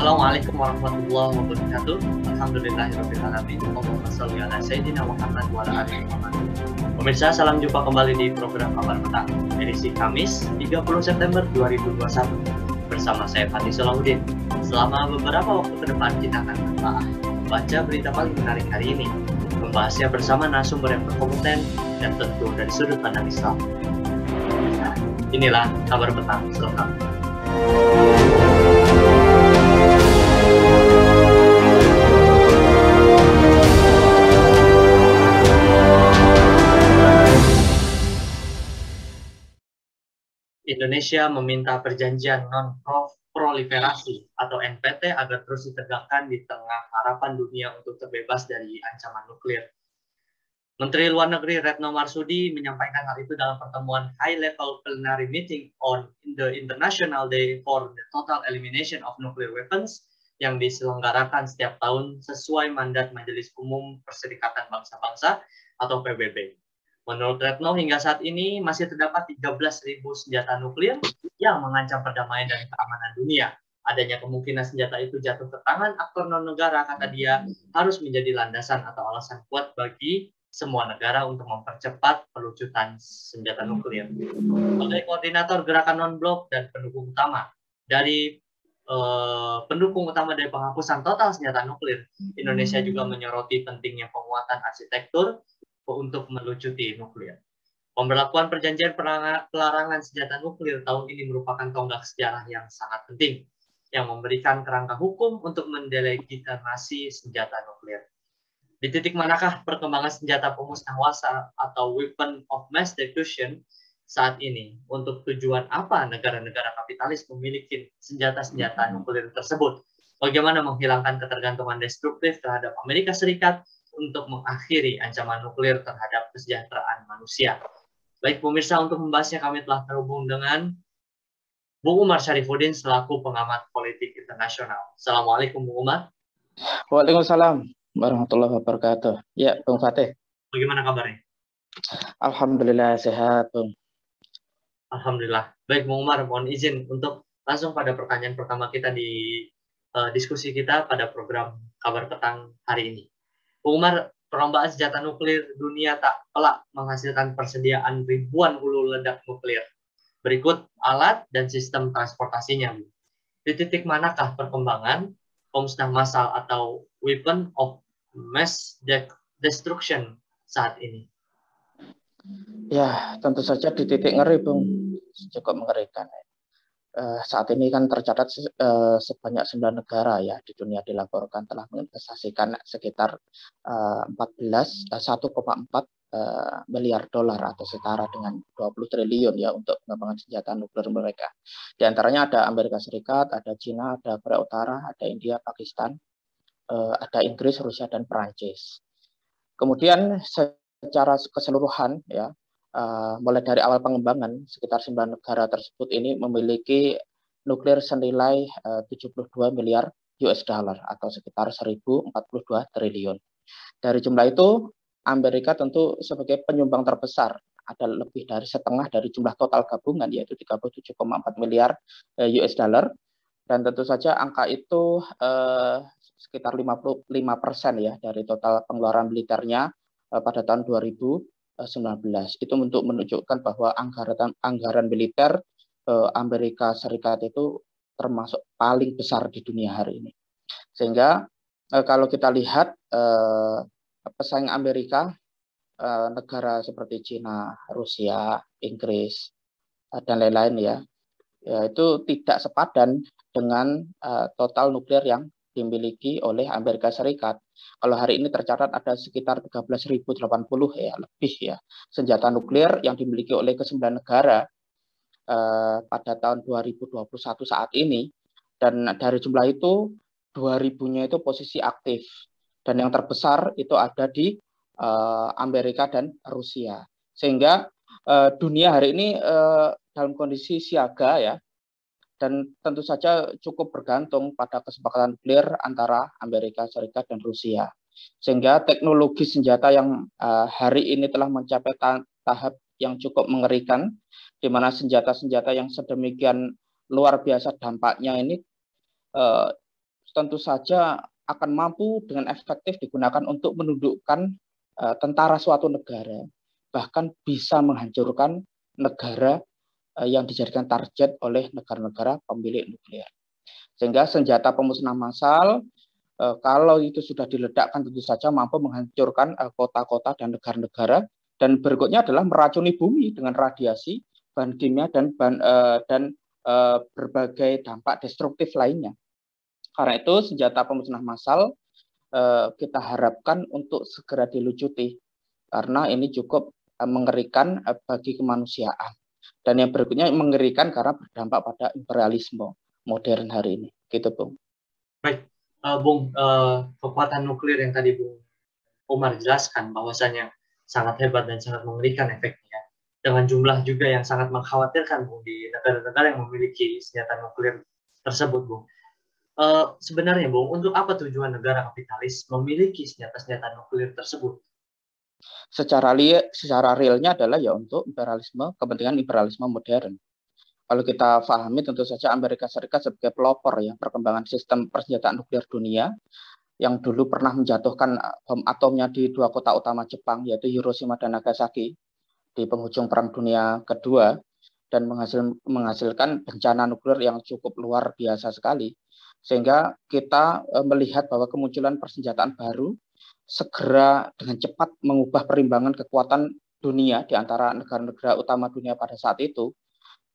Assalamualaikum warahmatullahi wabarakatuh. Alhamdulillahirabbil alamin. Allahumma shalli ala sayyidina Muhammad wa ala ali Muhammad. Pemirsa, salam jumpa kembali di program Kabar Petang edisi Kamis 30 September 2021 bersama saya Fatih Solahuddin. Selama beberapa waktu ke depan kita akan membaca berita paling menarik hari ini, membahasnya bersama narasumber yang berkompeten dan tentu dari sudut pandang Islam. Inilah Kabar Petang selengkapnya. Indonesia meminta perjanjian non-proliferasi atau NPT agar terus ditegakkan di tengah harapan dunia untuk terbebas dari ancaman nuklir. Menteri Luar Negeri Retno Marsudi menyampaikan hal itu dalam pertemuan High Level Plenary Meeting on the International Day for the Total Elimination of Nuclear Weapons yang diselenggarakan setiap tahun sesuai mandat Majelis Umum Perserikatan Bangsa-Bangsa atau PBB. Menurut Retno, hingga saat ini masih terdapat 13.000 senjata nuklir yang mengancam perdamaian dan keamanan dunia. Adanya kemungkinan senjata itu jatuh ke tangan aktor non-negara, kata dia, harus menjadi landasan atau alasan kuat bagi semua negara untuk mempercepat pelucutan senjata nuklir. Sebagai koordinator gerakan non-blok dan pendukung utama dari penghapusan total senjata nuklir, Indonesia juga menyoroti pentingnya penguatan arsitektur untuk melucuti nuklir. Pemberlakuan perjanjian pelarangan senjata nuklir tahun ini merupakan tonggak sejarah yang sangat penting, yang memberikan kerangka hukum untuk mendelegitimasi senjata nuklir. Di titik manakah perkembangan senjata pemusnah massa atau weapon of mass destruction saat ini? Untuk tujuan apa negara-negara kapitalis memiliki senjata-senjata nuklir tersebut? Bagaimana menghilangkan ketergantungan destruktif terhadap Amerika Serikat untuk mengakhiri ancaman nuklir terhadap kesejahteraan manusia? Baik pemirsa, untuk membahasnya kami telah terhubung dengan Bung Umar Syarifuddin selaku pengamat politik internasional. Assalamualaikum Bung Umar. Waalaikumsalam warahmatullahi wabarakatuh. Ya, Bung Fatih. Bagaimana kabarnya? Alhamdulillah sehat, Bung. Alhamdulillah. Baik Bung Umar, mohon izin untuk langsung pada pertanyaan pertama kita di diskusi kita pada program Kabar Petang hari ini. Bung Umar, perlombaan senjata nuklir dunia tak pelak menghasilkan persediaan ribuan hulu ledak nuklir. Berikut alat dan sistem transportasinya. Di titik manakah perkembangan pemusnah massal atau weapon of mass destruction saat ini? Ya, tentu saja di titik ngeri, Bung. Cukup mengerikan. Saat ini kan tercatat sebanyak 9 negara ya di dunia dilaporkan telah menginvestasikan sekitar 1,4 miliar dolar atau setara dengan 20 triliun ya untuk pengembangan senjata nuklir mereka. Di antaranya ada Amerika Serikat, ada China, ada Korea Utara, ada India, Pakistan, ada Inggris, Rusia, dan Perancis. Kemudian secara keseluruhan ya, mulai dari awal pengembangan, sekitar 9 negara tersebut ini memiliki nuklir senilai 72 miliar US dollar atau sekitar 1.042 triliun. Dari jumlah itu, Amerika tentu sebagai penyumbang terbesar, ada lebih dari setengah dari jumlah total gabungan, yaitu 37,4 miliar US dollar. Dan tentu saja angka itu sekitar 55% ya dari total pengeluaran militernya pada tahun 2019. Itu untuk menunjukkan bahwa anggaran militer Amerika Serikat itu termasuk paling besar di dunia hari ini. Sehingga kalau kita lihat pesaing Amerika, negara seperti China, Rusia, Inggris, dan lain-lain ya, itu tidak sepadan dengan total nuklir yang dimiliki oleh Amerika Serikat. Kalau hari ini tercatat ada sekitar 13.080 ya lebih ya senjata nuklir yang dimiliki oleh ke-9 negara pada tahun 2021 saat ini, dan dari jumlah itu 2.000-nya itu posisi aktif, dan yang terbesar itu ada di Amerika dan Rusia. Sehingga dunia hari ini dalam kondisi siaga ya, dan tentu saja cukup bergantung pada kesepakatan nuklir antara Amerika Serikat dan Rusia. Sehingga teknologi senjata yang hari ini telah mencapai tahap yang cukup mengerikan, di mana senjata-senjata yang sedemikian luar biasa dampaknya ini tentu saja akan mampu dengan efektif digunakan untuk menundukkan tentara suatu negara, bahkan bisa menghancurkan negara yang dijadikan target oleh negara-negara pemilik nuklir. Sehingga senjata pemusnahan massal kalau itu sudah diledakkan tentu saja mampu menghancurkan kota-kota dan negara-negara, dan berikutnya adalah meracuni bumi dengan radiasi, bahan kimia dan berbagai dampak destruktif lainnya. Karena itu senjata pemusnah massal kita harapkan untuk segera dilucuti karena ini cukup mengerikan bagi kemanusiaan. Dan yang berikutnya mengerikan karena berdampak pada imperialisme modern hari ini. Gitu, Bung. Baik, Bung, kekuatan nuklir yang tadi Bung Umar jelaskan bahwasanya sangat hebat dan sangat mengerikan efeknya. Dengan jumlah juga yang sangat mengkhawatirkan, Bung, di negara-negara yang memiliki senjata nuklir tersebut, Bung. Sebenarnya, Bung, untuk apa tujuan negara kapitalis memiliki senjata-senjata nuklir tersebut? Secara realnya adalah ya untuk imperialisme, kepentingan imperialisme modern. Kalau kita pahami tentu saja Amerika Serikat sebagai pelopor ya perkembangan sistem persenjataan nuklir dunia yang dulu pernah menjatuhkan bom atomnya di dua kota utama Jepang yaitu Hiroshima dan Nagasaki di penghujung Perang Dunia Kedua dan menghasilkan bencana nuklir yang cukup luar biasa sekali. Sehingga kita melihat bahwa kemunculan persenjataan baru segera dengan cepat mengubah perimbangan kekuatan dunia di antara negara-negara utama dunia pada saat itu.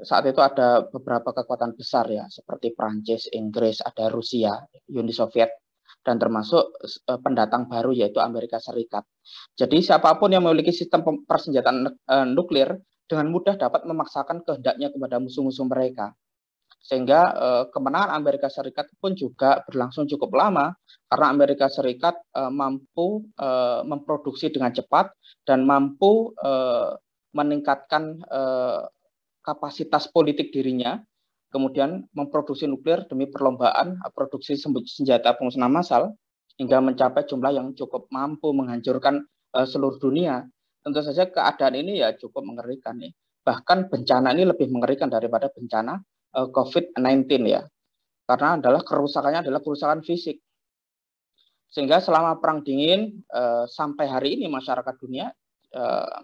Saat itu ada beberapa kekuatan besar ya, seperti Prancis, Inggris, ada Rusia, Uni Soviet, dan termasuk pendatang baru yaitu Amerika Serikat. Jadi siapapun yang memiliki sistem persenjataan nuklir dengan mudah dapat memaksakan kehendaknya kepada musuh-musuh mereka. Sehingga kemenangan Amerika Serikat pun juga berlangsung cukup lama karena Amerika Serikat mampu memproduksi dengan cepat dan mampu meningkatkan kapasitas politik dirinya, kemudian memproduksi nuklir demi perlombaan produksi senjata pemusnah massal hingga mencapai jumlah yang cukup mampu menghancurkan seluruh dunia. Tentu saja keadaan ini ya cukup mengerikan nih. Bahkan bencana ini lebih mengerikan daripada bencana COVID-19 ya, karena kerusakannya adalah kerusakan fisik. Sehingga selama Perang Dingin sampai hari ini masyarakat dunia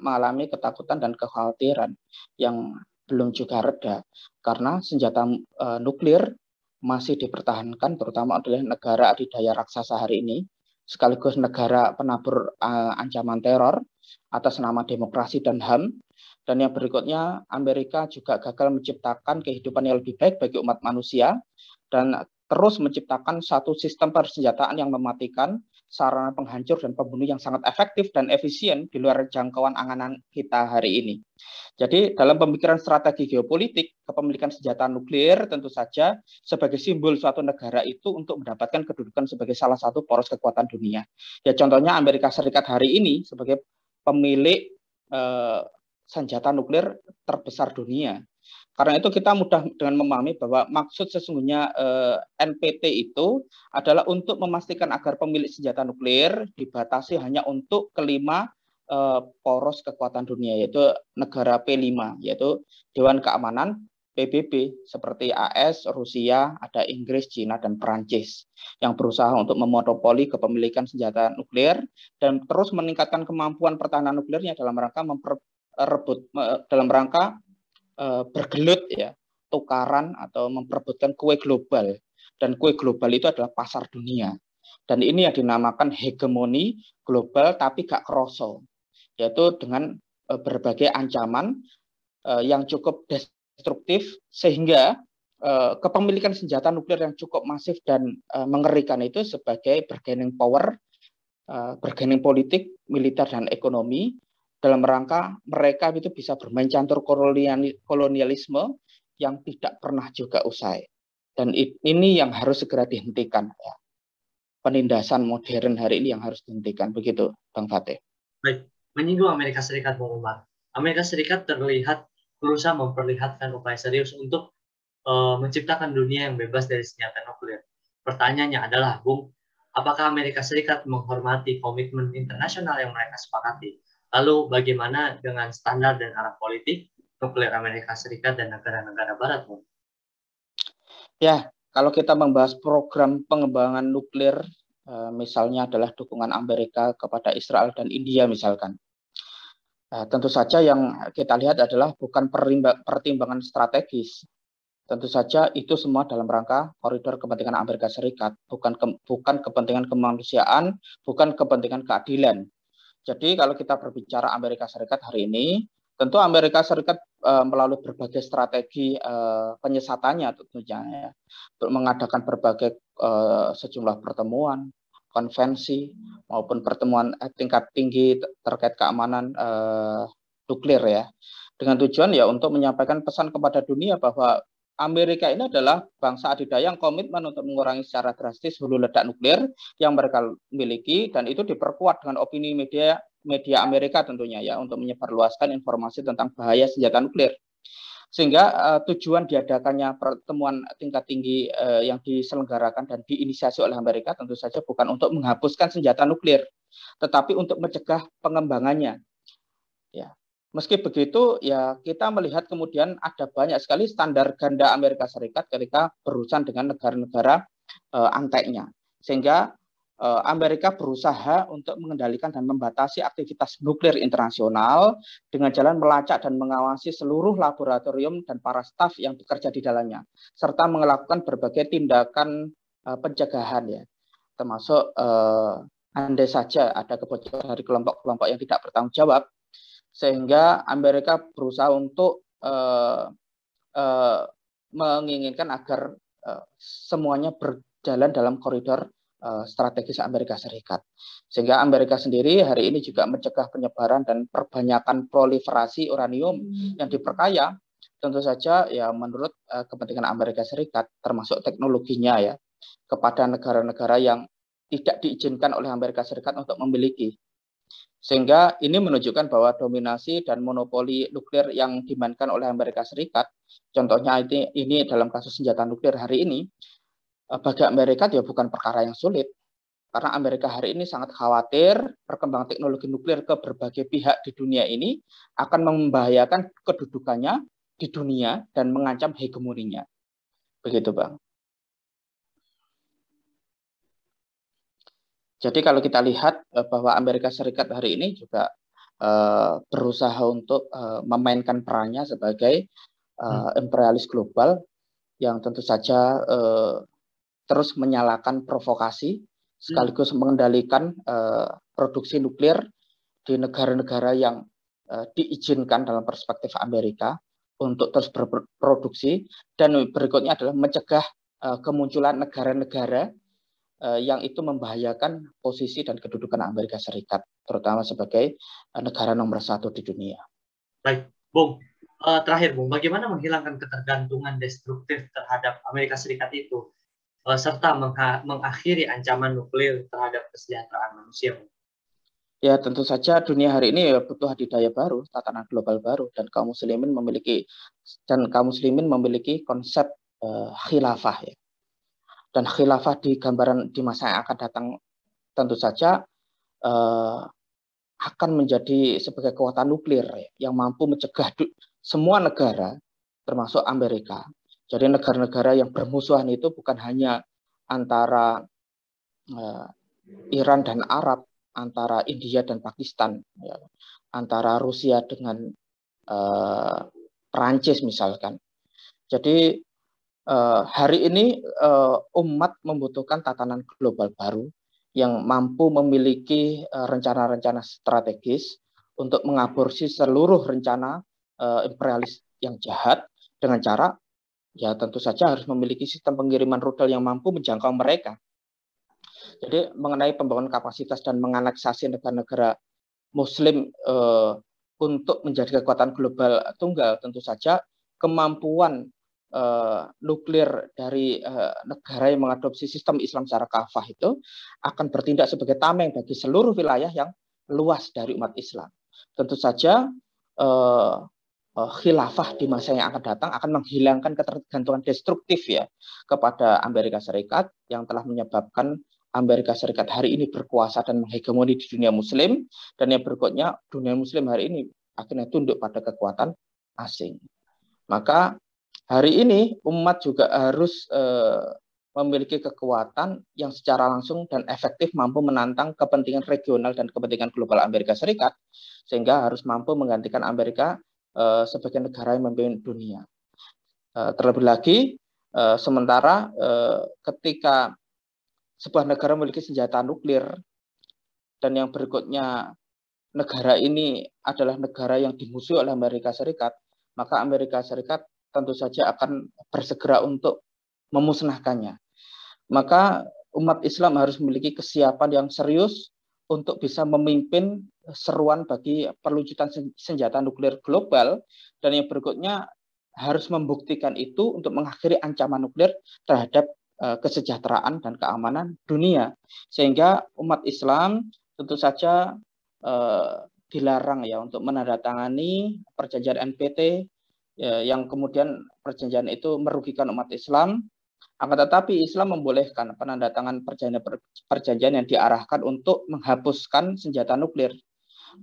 mengalami ketakutan dan kekhawatiran yang belum juga reda, karena senjata nuklir masih dipertahankan terutama oleh negara adidaya raksasa hari ini, sekaligus negara penabur ancaman teror atas nama demokrasi dan HAM. Dan yang berikutnya, Amerika juga gagal menciptakan kehidupan yang lebih baik bagi umat manusia dan terus menciptakan satu sistem persenjataan yang mematikan, sarana penghancur dan pembunuh yang sangat efektif dan efisien di luar jangkauan anganan kita hari ini. Jadi dalam pemikiran strategi geopolitik, kepemilikan senjata nuklir tentu saja sebagai simbol suatu negara itu untuk mendapatkan kedudukan sebagai salah satu poros kekuatan dunia. Ya contohnya Amerika Serikat hari ini sebagai pemilik senjata nuklir terbesar dunia. Karena itu kita mudah dengan memahami bahwa maksud sesungguhnya NPT itu adalah untuk memastikan agar pemilik senjata nuklir dibatasi hanya untuk kelima poros kekuatan dunia, yaitu negara P5, yaitu Dewan Keamanan PBB, seperti AS, Rusia, ada Inggris, Cina, dan Perancis yang berusaha untuk memonopoli kepemilikan senjata nuklir dan terus meningkatkan kemampuan pertahanan nuklirnya dalam rangka bergelut ya, tukaran atau memperebutkan kue global, dan kue global itu adalah pasar dunia, dan ini yang dinamakan hegemoni global tapi gak kroso, yaitu dengan berbagai ancaman yang cukup destruktif sehingga kepemilikan senjata nuklir yang cukup masif dan mengerikan itu sebagai bargaining power, bargaining politik, militer dan ekonomi dalam rangka mereka itu bisa bermain catur kolonialisme yang tidak pernah juga usai. Dan ini yang harus segera dihentikan. Ya. Penindasan modern hari ini yang harus dihentikan. Begitu, Bang Fatih. Baik, menyinggung Amerika Serikat, Bung Umar. Amerika Serikat terlihat berusaha memperlihatkan upaya serius untuk menciptakan dunia yang bebas dari senjata nuklir. Pertanyaannya adalah, Bung, apakah Amerika Serikat menghormati komitmen internasional yang mereka sepakati? Lalu bagaimana dengan standar dan arah politik nuklir Amerika Serikat dan negara-negara Barat, Bung? Ya, kalau kita membahas program pengembangan nuklir, misalnya adalah dukungan Amerika kepada Israel dan India misalkan. Tentu saja yang kita lihat adalah bukan pertimbangan strategis. Tentu saja itu semua dalam rangka koridor kepentingan Amerika Serikat, bukan kepentingan kemanusiaan, bukan kepentingan keadilan. Jadi kalau kita berbicara Amerika Serikat hari ini, tentu Amerika Serikat melalui berbagai strategi penyesatannya tentunya ya, untuk mengadakan berbagai sejumlah pertemuan, konvensi maupun pertemuan tingkat tinggi terkait keamanan nuklir ya, dengan tujuan ya untuk menyampaikan pesan kepada dunia bahwa Amerika ini adalah bangsa adidaya yang komitmen untuk mengurangi secara drastis hulu ledak nuklir yang mereka miliki, dan itu diperkuat dengan opini media Amerika tentunya ya, untuk menyebarluaskan informasi tentang bahaya senjata nuklir. Sehingga tujuan diadakannya pertemuan tingkat tinggi yang diselenggarakan dan diinisiasi oleh Amerika tentu saja bukan untuk menghapuskan senjata nuklir, tetapi untuk mencegah pengembangannya. Ya. Meski begitu, ya kita melihat kemudian ada banyak sekali standar ganda Amerika Serikat ketika berurusan dengan negara-negara anteknya. Sehingga Amerika berusaha untuk mengendalikan dan membatasi aktivitas nuklir internasional dengan jalan melacak dan mengawasi seluruh laboratorium dan para staf yang bekerja di dalamnya, serta melakukan berbagai tindakan pencegahan ya, termasuk andai saja ada kebocoran dari kelompok-kelompok yang tidak bertanggung jawab, sehingga Amerika berusaha untuk menginginkan agar semuanya berjalan dalam koridor strategis Amerika Serikat. Sehingga Amerika sendiri hari ini juga mencegah penyebaran dan perbanyakan proliferasi uranium yang diperkaya, tentu saja ya menurut kepentingan Amerika Serikat, termasuk teknologinya ya, kepada negara-negara yang tidak diizinkan oleh Amerika Serikat untuk memiliki. Sehingga ini menunjukkan bahwa dominasi dan monopoli nuklir yang dimainkan oleh Amerika Serikat, contohnya ini dalam kasus senjata nuklir hari ini, bagi Amerika ya bukan perkara yang sulit. Karena Amerika hari ini sangat khawatir perkembangan teknologi nuklir ke berbagai pihak di dunia ini akan membahayakan kedudukannya di dunia dan mengancam hegemoninya. Begitu, Bang. Jadi kalau kita lihat bahwa Amerika Serikat hari ini juga berusaha untuk memainkan perannya sebagai imperialis global yang tentu saja terus menyalakan provokasi sekaligus mengendalikan produksi nuklir di negara-negara yang diizinkan dalam perspektif Amerika untuk terus berproduksi, dan berikutnya adalah mencegah kemunculan negara-negara yang itu membahayakan posisi dan kedudukan Amerika Serikat, terutama sebagai negara nomor 1 di dunia. Baik, Bung. Terakhir, Bung, bagaimana menghilangkan ketergantungan destruktif terhadap Amerika Serikat itu, serta mengakhiri ancaman nuklir terhadap kesejahteraan manusia, Bung? Ya, tentu saja dunia hari ini butuh adidaya baru, tatanan global baru, dan kaum muslimin memiliki konsep khilafah ya. Dan khilafah di gambaran di masa yang akan datang tentu saja akan menjadi sebagai kekuatan nuklir yang mampu mencegah semua negara, termasuk Amerika. Jadi negara-negara yang bermusuhan itu bukan hanya antara Iran dan Arab, antara India dan Pakistan, ya, antara Rusia dengan Perancis misalkan. Jadi hari ini umat membutuhkan tatanan global baru yang mampu memiliki rencana-rencana strategis untuk mengaborsi seluruh rencana imperialis yang jahat dengan cara ya tentu saja harus memiliki sistem pengiriman rudal yang mampu menjangkau mereka. Jadi mengenai pembangunan kapasitas dan menganeksasi negara-negara Muslim untuk menjadi kekuatan global tunggal, tentu saja kemampuan nuklir dari negara yang mengadopsi sistem Islam secara kafah itu akan bertindak sebagai tameng bagi seluruh wilayah yang luas dari umat Islam. Tentu saja khilafah di masa yang akan datang akan menghilangkan ketergantungan destruktif ya kepada Amerika Serikat yang telah menyebabkan Amerika Serikat hari ini berkuasa dan menghegemoni di dunia Muslim, dan yang berikutnya dunia Muslim hari ini akhirnya tunduk pada kekuatan asing. Maka hari ini umat juga harus memiliki kekuatan yang secara langsung dan efektif mampu menantang kepentingan regional dan kepentingan global Amerika Serikat, sehingga harus mampu menggantikan Amerika sebagai negara yang memimpin dunia. Terlebih lagi, sementara ketika sebuah negara memiliki senjata nuklir dan yang berikutnya negara ini adalah negara yang dimusuhi oleh Amerika Serikat, maka Amerika Serikat tentu saja akan bersegera untuk memusnahkannya. Maka umat Islam harus memiliki kesiapan yang serius untuk bisa memimpin seruan bagi perlucutan senjata nuklir global, dan yang berikutnya harus membuktikan itu untuk mengakhiri ancaman nuklir terhadap kesejahteraan dan keamanan dunia. Sehingga umat Islam tentu saja dilarang ya untuk menandatangani perjanjian NPT yang kemudian perjanjian itu merugikan umat Islam. Akan tetapi Islam membolehkan penandatangan perjanjian yang diarahkan untuk menghapuskan senjata nuklir,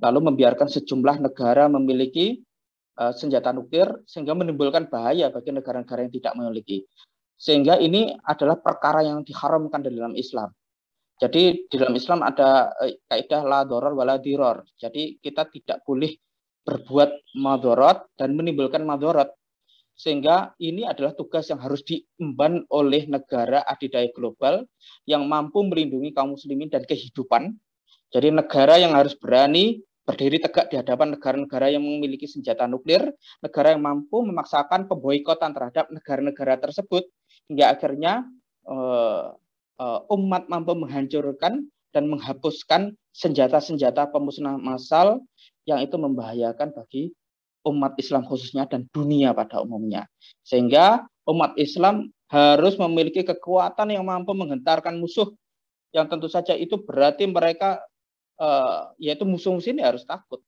lalu membiarkan sejumlah negara memiliki senjata nuklir sehingga menimbulkan bahaya bagi negara-negara yang tidak memiliki. Sehingga ini adalah perkara yang diharamkan di dalam Islam. Jadi di dalam Islam ada kaidah la doror wala diror. Jadi kita tidak boleh berbuat madorot dan menimbulkan madorot. Sehingga ini adalah tugas yang harus diemban oleh negara adidaya global yang mampu melindungi kaum muslimin dan kehidupan. Jadi negara yang harus berani berdiri tegak di hadapan negara-negara yang memiliki senjata nuklir, negara yang mampu memaksakan pemboikotan terhadap negara-negara tersebut, hingga akhirnya umat mampu menghancurkan dan menghapuskan senjata-senjata pemusnah massal yang itu membahayakan bagi umat Islam khususnya dan dunia pada umumnya. Sehingga umat Islam harus memiliki kekuatan yang mampu menghentarkan musuh, yang tentu saja itu berarti mereka yaitu musuh-musuh ini harus takut,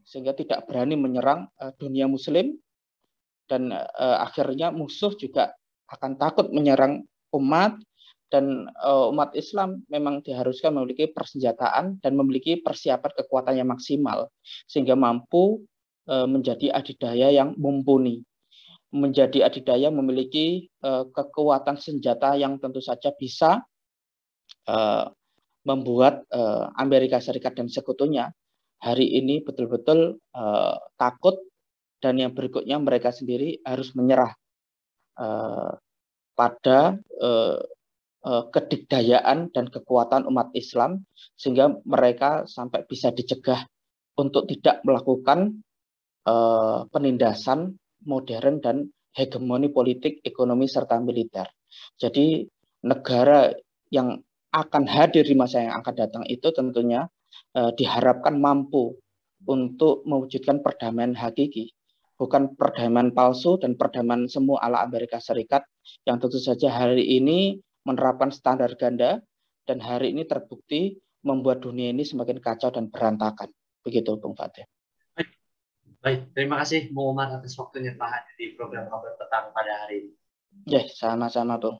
sehingga tidak berani menyerang dunia muslim, dan akhirnya musuh juga akan takut menyerang umat, dan umat Islam memang diharuskan memiliki persenjataan dan memiliki persiapan kekuatan yang maksimal sehingga mampu menjadi adidaya yang mumpuni, menjadi adidaya memiliki kekuatan senjata yang tentu saja bisa membuat Amerika Serikat dan sekutunya hari ini betul-betul takut, dan yang berikutnya mereka sendiri harus menyerah pada kedikdayaan dan kekuatan umat Islam, sehingga mereka sampai bisa dicegah untuk tidak melakukan penindasan modern dan hegemoni politik, ekonomi, serta militer. Jadi negara yang akan hadir di masa yang akan datang itu tentunya diharapkan mampu untuk mewujudkan perdamaian hakiki, bukan perdamaian palsu dan perdamaian semu ala Amerika Serikat yang tentu saja hari ini menerapkan standar ganda dan hari ini terbukti membuat dunia ini semakin kacau dan berantakan. Begitu, Bung Fatih. Baik, terima kasih Bung Umar atas waktunya Pak hadir di program Kabar Petang pada hari ini. Ya, sama-sama, Bung.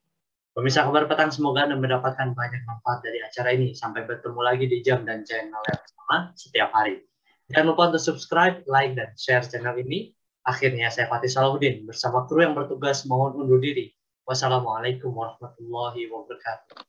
Pemirsa Kabar Petang, semoga Anda mendapatkan banyak manfaat dari acara ini. Sampai bertemu lagi di jam dan channel yang sama setiap hari. Jangan lupa untuk subscribe, like, dan share channel ini. Akhirnya saya Fatih Salahuddin bersama kru yang bertugas mohon undur diri. Wassalamualaikum warahmatullahi wabarakatuh.